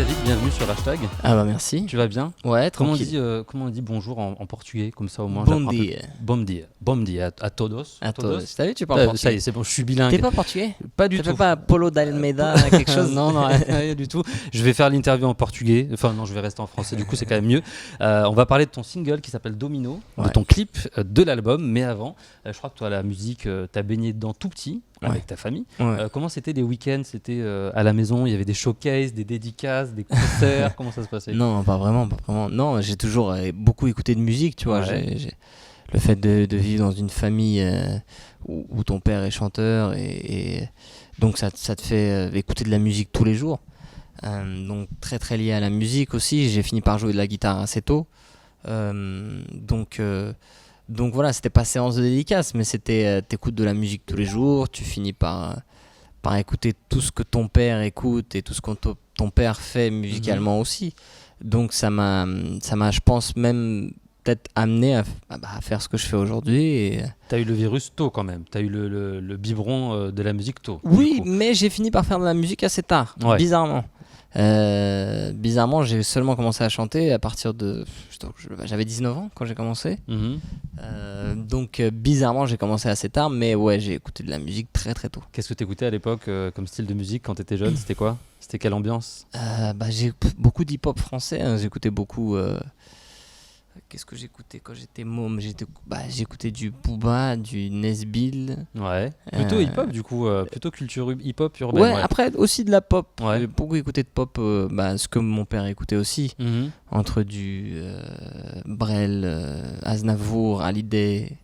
David, bienvenue sur Hashtag. Ah bah merci. Tu vas bien? Ouais, Comment tranquille. on dit bonjour en portugais? Comme ça au moins Bom j'apprends un peu. dia. Bom dia. Bom dia à todos. À toi. T'as vu, tu parles portugais. Ça y est, c'est bon, je suis bilingue. T'es pas portugais? Pas du T'as tout. fait pas Polo d'Almeida, quelque chose? Non, rien du tout. Je vais faire l'interview en portugais. Enfin, non, je vais rester en français. Du coup, c'est quand même mieux. On va parler de ton single qui s'appelle Domino, de Ouais. ton clip, de l'album. Mais avant, je crois que toi, la musique, t'as baigné dedans tout petit, avec Ouais. ta famille. Ouais. Comment c'était les week-ends? C'était à la maison, il y avait des showcases, des dédicaces, des concerts. Comment ça se passait? Non, pas vraiment. Non, j'ai toujours beaucoup écouté de musique, tu vois. Ouais. Le fait de vivre dans une famille où ton père est chanteur et donc ça te fait écouter de la musique tous les jours. Donc très très lié à la musique aussi. J'ai fini par jouer de la guitare assez tôt. Donc voilà, c'était pas séance de dédicace, mais c'était t'écoutes de la musique tous les jours, tu finis par écouter tout ce que ton père écoute et tout ce que ton père fait musicalement aussi. Donc ça m'a, je pense, même peut-être amené à faire ce que je fais aujourd'hui. Et... T'as eu le virus tôt quand même. T'as eu le biberon de la musique tôt. Oui, mais j'ai fini par faire de la musique assez tard, Ouais. bizarrement. Bizarrement, j'ai seulement commencé à chanter à partir de... J'avais 19 ans quand j'ai commencé. Mhm. Donc bizarrement, j'ai commencé assez tard, mais ouais, j'ai écouté de la musique très très tôt. Qu'est-ce que t'écoutais à l'époque comme style de musique quand t'étais jeune? C'était quoi? C'était quelle ambiance? J'ai beaucoup d'hip-hop français, hein. J'écoutais beaucoup... Qu'est-ce que j'écoutais quand j'étais môme? J'écoutais du Booba, du Nesbill. Ouais. Plutôt hip-hop du coup, plutôt culture hip-hop urbaine. Ouais, après aussi de la pop. Ouais. J'ai beaucoup écouté de pop, ce que mon père écoutait aussi. Mhm. Entre du Brel, Aznavour, Hallyday,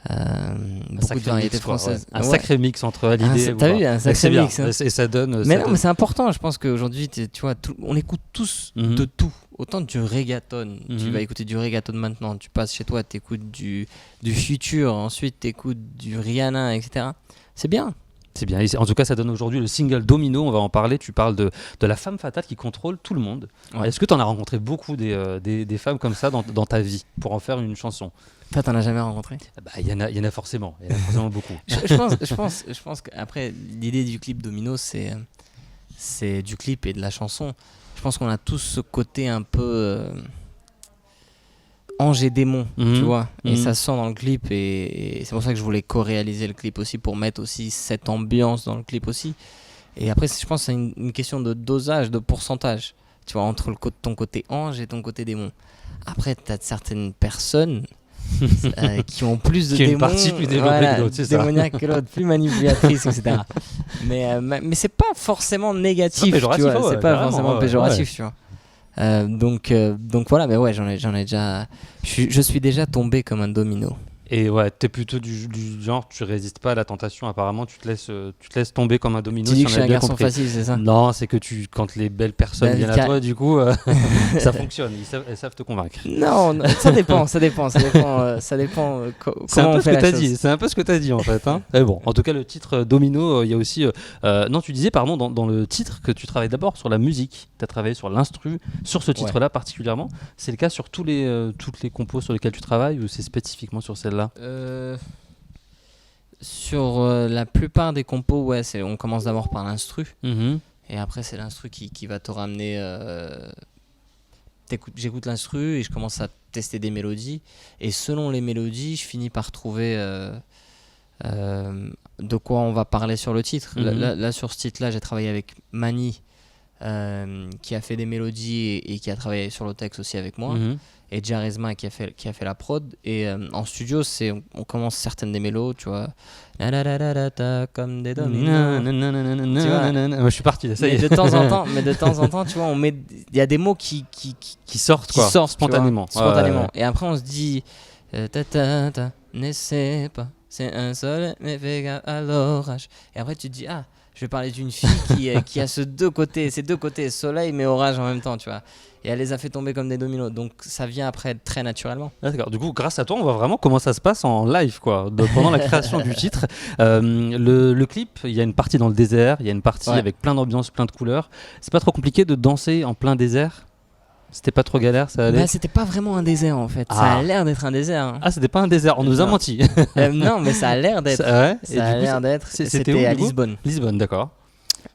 beaucoup de variétés mix, quoi, françaises. ouais. Un Ouais. sacré mix entre Hallyday et T'as vu, un c'est sacré bien. mix, hein. Et ça donne. Mais ça non, donne- mais c'est important. Je pense qu'aujourd'hui, tu vois, on écoute tous Mhm. de tout. Autant du reggaeton. Tu Mhm. vas écouter du reggaeton maintenant. Tu passes chez toi, t'écoutes du Future. Ensuite, t'écoutes du Rihanna, etc. C'est bien. C'est bien. En tout cas, ça donne aujourd'hui le single Domino. On va en parler. Tu parles de la femme fatale qui contrôle tout le monde. Ouais. Est-ce que tu en as rencontré beaucoup des femmes comme ça dans ta vie pour en faire une chanson? Toi, t'en as jamais rencontré? Il y en a forcément. Il y en a forcément beaucoup. Je pense qu'après, l'idée du clip Domino, c'est du clip et de la chanson. Je pense qu'on a tous ce côté un peu ange et démon, Mhm. tu vois. Et Mhm. ça se sent dans le clip. Et c'est pour ça que je voulais co-réaliser le clip aussi, pour mettre aussi cette ambiance dans le clip aussi. Et après, je pense que c'est une question de dosage, de pourcentage. Tu vois, entre ton côté ange et ton côté démon. Après, tu as certaines personnes qui ont plus de Qui ont une démons, partie plus développée que d'autres, c'est ça. démoniaque que l'autre, plus manipulatrice, etc. Mais c'est pas forcément négatif, C'est pas tu péjoratif, vois, ouais, c'est pas carrément, forcément ouais, péjoratif, tu vois. Donc voilà, mais ouais, j'en ai déjà. Je suis déjà tombé comme un domino. Et ouais, t'es plutôt du genre, tu résistes pas à la tentation. Apparemment, tu te laisses tomber comme un domino. Tu dis si que on je suis a un bien garçon compris. facile, c'est ça? Non, c'est que quand les belles personnes Bah, viennent à toi, du coup, ça fonctionne. Elles savent te convaincre. Non, ça dépend, ça dépend comment on fait la chose. C'est un peu ce que t'as dit en fait. Hein. Mais bon, en tout cas, le titre Domino, il y a aussi. Non, tu disais, pardon, dans le titre que tu travailles d'abord sur la musique. Tu as travaillé sur l'instru, sur ce titre-là particulièrement. C'est le cas sur toutes les compos sur lesquelles tu travailles ou c'est spécifiquement sur celle-là? Sur la plupart des compos, ouais, on commence d'abord par l'instru. Mhm. Et après, c'est l'instru qui va te ramener. J'écoute l'instru et je commence à tester des mélodies. Et selon les mélodies, je finis par trouver de quoi on va parler sur le titre. Là, sur ce titre-là, j'ai travaillé avec Mani, qui a fait des mélodies et qui a travaillé sur le texte aussi avec moi. Mhm. Et Jarizma qui a fait la prod. Et en studio, on commence certaines des mélos, tu vois. La la la la la ta, comme des dominos. Moi, je suis parti là, ça y Mais est. de temps en temps, tu vois, il y a des mots qui sortent quoi, sortent spontanément. tu vois, spontanément. Ouais. Et après, on se dit, ta ta ta, ne sais pas, c'est un sol, mais fais gaffe à l'orage. Et après, tu te dis, ah, je vais parler d'une fille qui a ces deux côtés, soleil mais orage en même temps, tu vois. Et elle les a fait tomber comme des dominos. Donc ça vient après très naturellement. Ah, d'accord. Du coup, grâce à toi, on voit vraiment comment ça se passe en live, quoi. Pendant la création du titre, le clip, il y a une partie dans le désert, il y a une partie avec plein d'ambiance, plein de couleurs. C'est pas trop compliqué de danser en plein désert? C'était pas trop galère, ça allait? C'était pas vraiment un désert en fait. Ça a l'air d'être un désert. Hein. Ah, c'était pas un désert, on nous a menti. Non, mais ça a l'air d'être. Ouais. Ça a l'air d'être. C'était C'était où, à du coup? Lisbonne. Lisbonne, d'accord.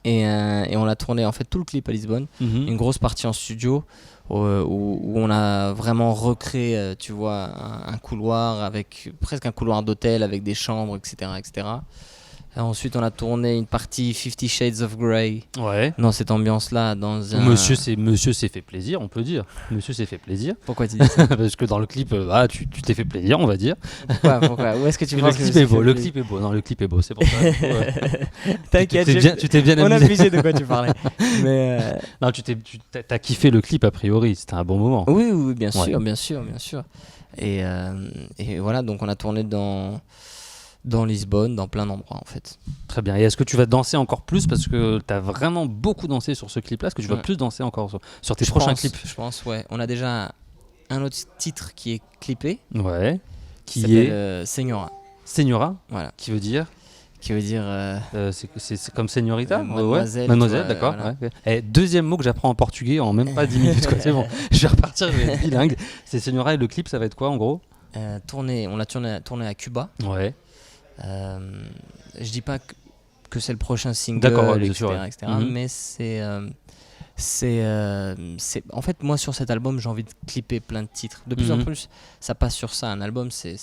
Et on l'a tourné en fait tout le clip à Lisbonne, une grosse partie en studio où on a vraiment recréé, tu vois, un couloir avec presque un couloir d'hôtel avec des chambres, etc., etc. Et ensuite, on a tourné une partie 50 Shades of Grey dans cette ambiance-là. Monsieur s'est fait plaisir, on peut dire. Monsieur s'est fait plaisir. Pourquoi tu dis ça? Parce que dans le clip, tu t'es fait plaisir, on va dire. Pourquoi Où est-ce que tu penses que le clip est beau, le clip est beau. Non, le clip est beau, c'est pour ça. T'inquiète, tu t'es bien on a amusé. pigé de quoi tu parlais. Mais Non, t'as kiffé le clip a priori, c'était un bon moment. Oui, bien sûr, bien sûr. Et voilà, donc on a tourné dans Lisbonne, dans plein d'endroits en fait. Très bien. Et est-ce que tu vas danser encore plus parce que tu as vraiment beaucoup dansé sur ce clip-là? Est-ce que tu vas plus danser encore sur tes prochains clips? Je pense, ouais. On a déjà un autre titre qui est clippé. Ouais. Qui est Señora. Señora. Voilà. Qui veut dire c'est comme señorita. Mademoiselle. Mademoiselle, d'accord. Voilà. Ouais. Et deuxième mot que j'apprends en portugais en même pas 10 minutes. C'est bon. Je vais repartir, je vais être bilingue. C'est Señora et le clip, ça va être quoi en gros? On l'a tourné à Cuba. Ouais. Je dis pas que c'est le prochain single, d'accord, etc. Mais c'est en fait, moi sur cet album j'ai envie de clipper plein de titres. De plus en plus ça passe sur ça. Un album c'est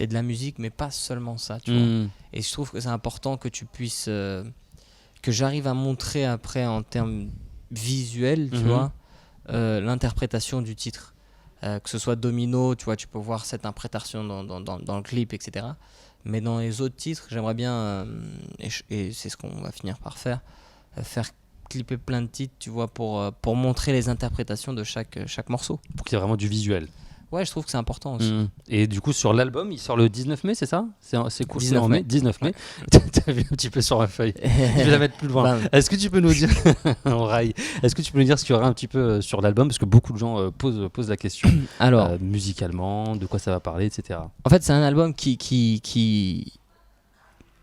de la musique, mais pas seulement ça, tu vois. Et je trouve que c'est important que tu puisses que j'arrive à montrer après en termes visuels, tu vois, l'interprétation du titre. Que ce soit Domino, tu vois, tu peux voir cette interprétation dans le clip, etc. Mais dans les autres titres, j'aimerais bien, et c'est ce qu'on va finir par faire clipper plein de titres, tu vois, pour montrer les interprétations de chaque morceau. Pour qu'il y ais vraiment du visuel. Ouais, je trouve que c'est important aussi. Et du coup, sur l'album, il sort le 19 mai, c'est ça? C'est cool, 19 mai. 19 mai. T'as vu un petit peu sur ma feuille. Je vais la mettre plus loin. Est-ce que tu peux nous dire on raille. Est-ce que tu peux nous dire ce qu'il y aura un petit peu sur l'album? Parce que beaucoup de gens posent la question. Alors, musicalement, de quoi ça va parler, etc. En fait, c'est un album qui...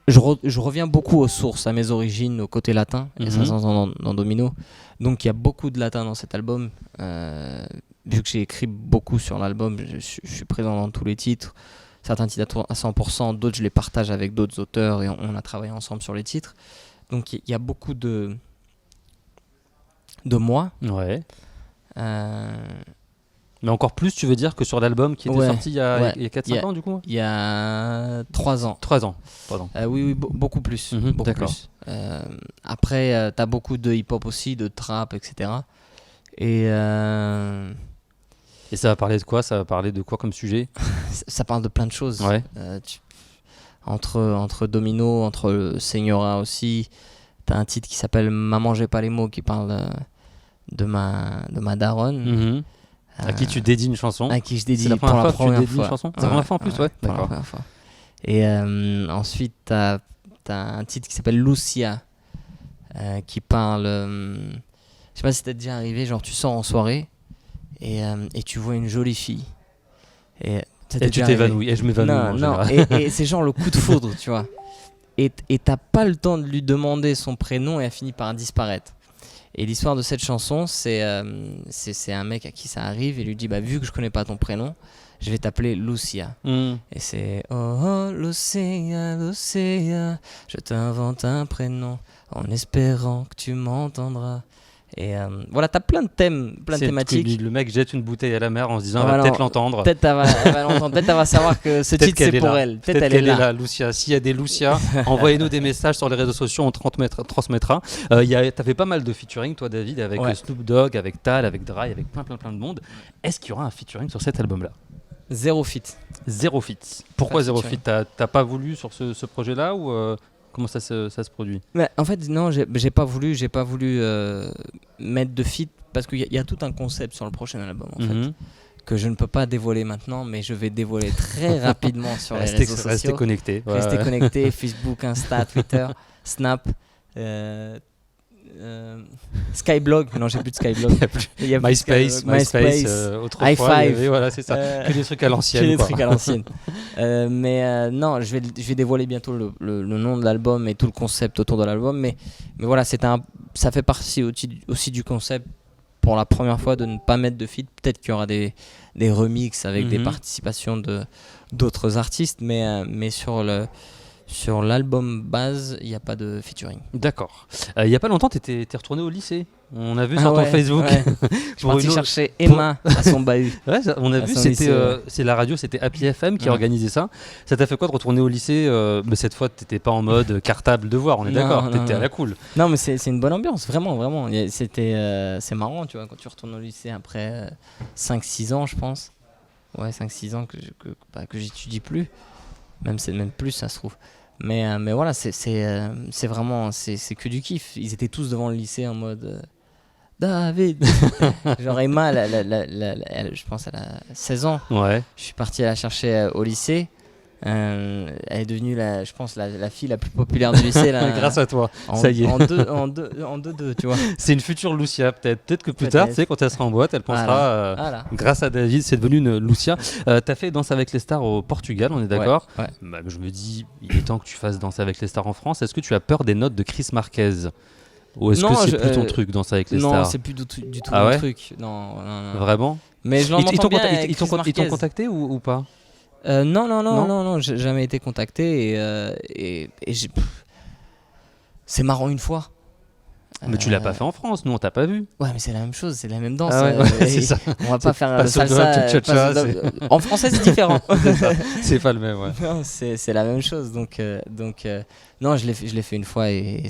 Je reviens beaucoup aux sources, à mes origines, au côté latin, et ça s'entend dans Domino. Donc il y a beaucoup de latin dans cet album. Vu que j'ai écrit beaucoup sur l'album, je suis présent dans tous les titres. Certains titres à 100%, d'autres je les partage avec d'autres auteurs et on a travaillé ensemble sur les titres. Donc il y a beaucoup de moi. Ouais. Mais encore plus, tu veux dire que sur l'album qui était sorti il y a 4-5 ans du coup? Il y a 3 ans. 3 ans, pardon. Oui, beaucoup plus. D'accord. Plus. Après, t'as beaucoup de hip-hop aussi, de trap, etc. Et ça va parler de quoi? Ça va parler de quoi comme sujet? Ça parle de plein de choses. Ouais. Entre Domino, entre Señora aussi, t'as un titre qui s'appelle Maman j'ai pas les mots qui parle de ma daronne. À qui tu dédies une chanson? À qui je dédie pour la première fois. Une chanson? C'est la première fois en plus, ouais. Pour la première fois. Et ensuite, t'as un titre qui s'appelle Lucia, qui parle... je sais pas si t'es déjà arrivé, genre tu sors en soirée et tu vois une jolie fille. Et tu t'évanouis, et je m'évanouis. Non, et c'est genre le coup de foudre, tu vois. Et t'as pas le temps de lui demander son prénom et elle finit par disparaître. Et l'histoire de cette chanson, c'est un mec à qui ça arrive et lui dit vu que je connais pas ton prénom, je vais t'appeler Lucia. Et c'est oh Lucia, Lucia, je t'invente un prénom en espérant que tu m'entendras. Et voilà, t'as plein de thèmes, plein de thématiques. Le mec jette une bouteille à la mer en se disant elle va peut-être l'entendre. Peut-être elle va l'entendre, peut-être elle va savoir que ce titre c'est pour elle. Peut-être qu'elle est là, Lucia. S'il y a des Lucia, envoyez-nous des messages sur les réseaux sociaux, on transmettra. T'as fait pas mal de featuring, toi, David, avec Snoop Dogg, avec Tal, avec Dry, avec plein de monde. Est-ce qu'il y aura un featuring sur cet album-là? Zéro feat. Pourquoi zéro feat? T'as pas voulu sur ce projet-là ou comment ça se produit? En fait, non, j'ai pas voulu mettre de feat parce qu'il y a tout un concept sur le prochain album en fait, que je ne peux pas dévoiler maintenant, mais je vais dévoiler très rapidement sur les réseaux sociaux. Restez connectés. Restez connectés, Facebook, Insta, Twitter, Snap. Skyblog, non j'ai plus de Skyblog. Il y a MySpace, autrefois, i5, voilà c'est ça, que des trucs à l'ancienne. Mais non, je vais dévoiler bientôt le nom de l'album et tout le concept autour de l'album, mais voilà, ça fait partie aussi du concept pour la première fois de ne pas mettre de feat. Peut-être qu'il y aura des remixes avec des participations d'autres artistes, mais sur Sur l'album base, il n'y a pas de featuring. D'accord. Il y a pas longtemps, t'es retourné au lycée. On a vu sur ton Facebook. Ouais. Je suis parti chercher Emma à son bahut. Ouais, on a vu, c'est la radio, c'était Happy FM qui a organisé ça. Ça t'a fait quoi de retourner au lycée mais cette fois, t'étais pas en mode cartable devoir, on est d'accord. T'étais à la cool. Non, mais c'est une bonne ambiance, vraiment, vraiment. C'est marrant, tu vois, quand tu retournes au lycée après 5-6 ans, je pense. Ouais, 5-6 ans que j'étudie plus. C'est même plus, ça se trouve. Mais voilà, c'est vraiment c'est que du kiff. Ils étaient tous devant le lycée en mode David. Genre Emma, je pense elle a 16 ans. Ouais. Je suis parti la chercher au lycée. Elle est devenue je pense la fille la plus populaire du lycée là. Grâce à toi. Ça y est. En deux, tu vois. C'est une future Lucia peut-être que plus tard, tu sais, quand elle sera en boîte, elle pensera voilà. grâce à David, c'est devenu une Lucia. T'as fait Danse avec les stars au Portugal, on est d'accord. Ouais. Bah, je me dis, il est temps que tu fasses Danse avec les stars en France. Est-ce que tu as peur des notes de Chris Marquez? Ou est-ce que c'est plus ton truc, Danse avec les stars? Non, c'est plus du tout mon truc. Non. Vraiment? Mais je l'entends bien avec ils t'ont contacté ou pas? Non, j'ai jamais été contacté et c'est marrant une fois. Mais tu l'as pas fait en France, nous on t'a pas vu. Ouais, mais c'est la même chose, c'est la même danse. C'est ça. On va pas faire le salsa. En français c'est différent. C'est pas le même, ouais. Non, c'est la même chose. Donc non, je l'ai fait une fois et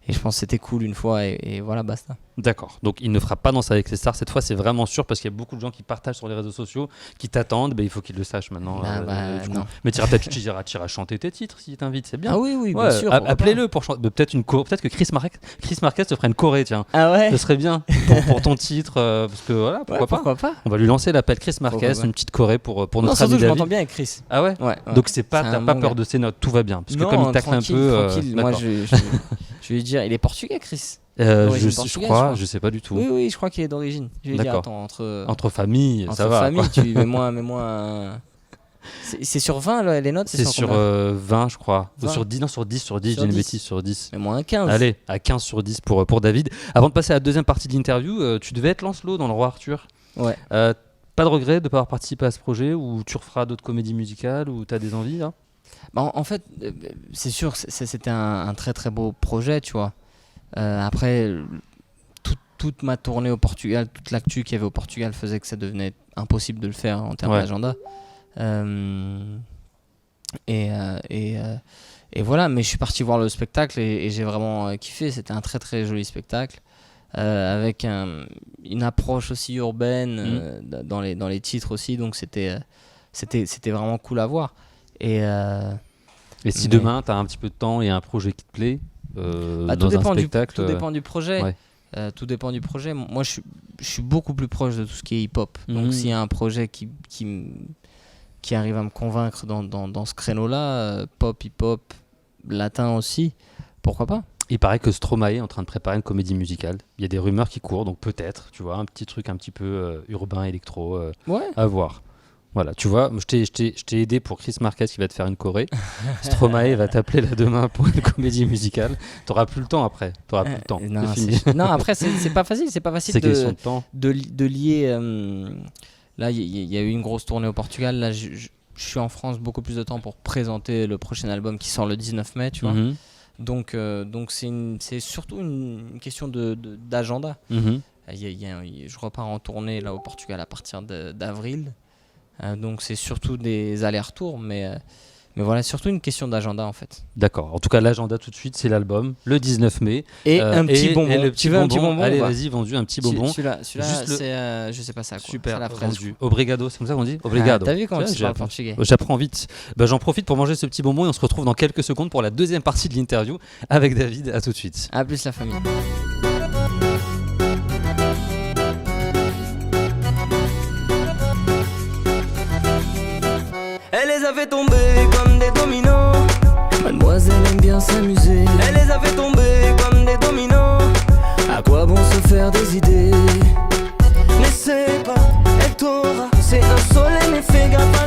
je pense que c'était cool une fois et voilà, basta. D'accord. Donc il ne fera pas Danse avec les stars cette fois, c'est vraiment sûr parce qu'il y a beaucoup de gens qui partagent sur les réseaux sociaux, qui t'attendent. Il faut qu'ils le sachent maintenant. Non. Mais tu iras chanter tes titres s'il t'invite, c'est bien. Ah oui, bien sûr. Appelez-le pour chanter. Peut-être que Chris Marquez te fera une choré, tiens. Ah ouais. Ce serait bien pour ton titre parce que voilà, pourquoi pas. On va lui lancer l'appel Chris Marquez, une petite choré pour notre ami David. Je m'entends bien avec Chris. Ah ouais. Donc t'as pas peur de ses notes, tout va bien parce que comme il tacle un peu. Tranquille. Moi je vais lui dire, il est portugais, Chris. Je crois, je sais pas du tout. Oui, je crois qu'il est d'origine. Je vais dire, attends, entre familles, ça va. Entre familles, mets-moi. C'est sur 20 les notes, c'est sur 20 je crois. 20. Sur 10, j'ai une bêtise, sur 10. Mets-moi un 15. Allez, à 15 sur 10 pour David. Avant de passer à la deuxième partie de l'interview, tu devais être Lancelot dans Le Roi Arthur. Ouais. Pas de regret de ne pas avoir participé à ce projet ou tu referas d'autres comédies musicales ou tu as des envies là? En fait, c'est sûr, c'était un très très beau projet, tu vois. Après, toute ma tournée au Portugal, toute l'actu qu'il y avait au Portugal faisait que ça devenait impossible de le faire en termes d'agenda. Et voilà, mais je suis parti voir le spectacle et j'ai vraiment kiffé. C'était un très très joli spectacle avec une approche aussi urbaine dans les titres aussi, donc c'était vraiment cool à voir. Et si demain tu as un petit peu de temps et un projet qui te plaît tout dépend du projet. Ouais. Tout dépend du projet. Moi, je suis beaucoup plus proche de tout ce qui est hip-hop. Donc, s'il y a un projet qui arrive à me convaincre dans ce créneau-là, pop, hip-hop, latin aussi, pourquoi pas? Il paraît que Stromae est en train de préparer une comédie musicale. Il y a des rumeurs qui courent, donc peut-être, tu vois, un petit truc un petit peu urbain, électro, à voir. Voilà, tu vois, je t'ai aidé pour Chris Marquez qui va te faire une choré. Stromae va t'appeler là demain pour une comédie musicale. T'auras plus le temps après. Non, après c'est pas facile. C'est pas facile c'est question de temps. De lier. Là, il y a eu une grosse tournée au Portugal. Là, je suis en France beaucoup plus de temps pour présenter le prochain album qui sort le 19 mai, tu vois. Donc c'est surtout une question d'agenda. Je repars en tournée là au Portugal à partir d'avril. Donc c'est surtout des allers-retours, mais voilà, surtout une question d'agenda en fait. D'accord. En tout cas, l'agenda tout de suite, c'est l'album, le 19 mai. Et un petit bonbon. Tu veux un petit bonbon? Allez, vas-y, vendu un petit bonbon. Celui-là c'est, je sais pas ça quoi. Super, la fraise. vendu. Obrigado, c'est comme ça qu'on dit? Obrigado. T'as vu comment tu parles portugais? J'apprends vite. J'en profite pour manger ce petit bonbon et on se retrouve dans quelques secondes pour la deuxième partie de l'interview avec David. À tout de suite. À plus la famille. Elle les a fait tomber comme des dominos. Mademoiselle aime bien s'amuser. Elle les a fait tomber comme des dominos. À quoi bon se faire des idées? N'essaie pas, elle t'aura. C'est un soleil, mais fais gaffe à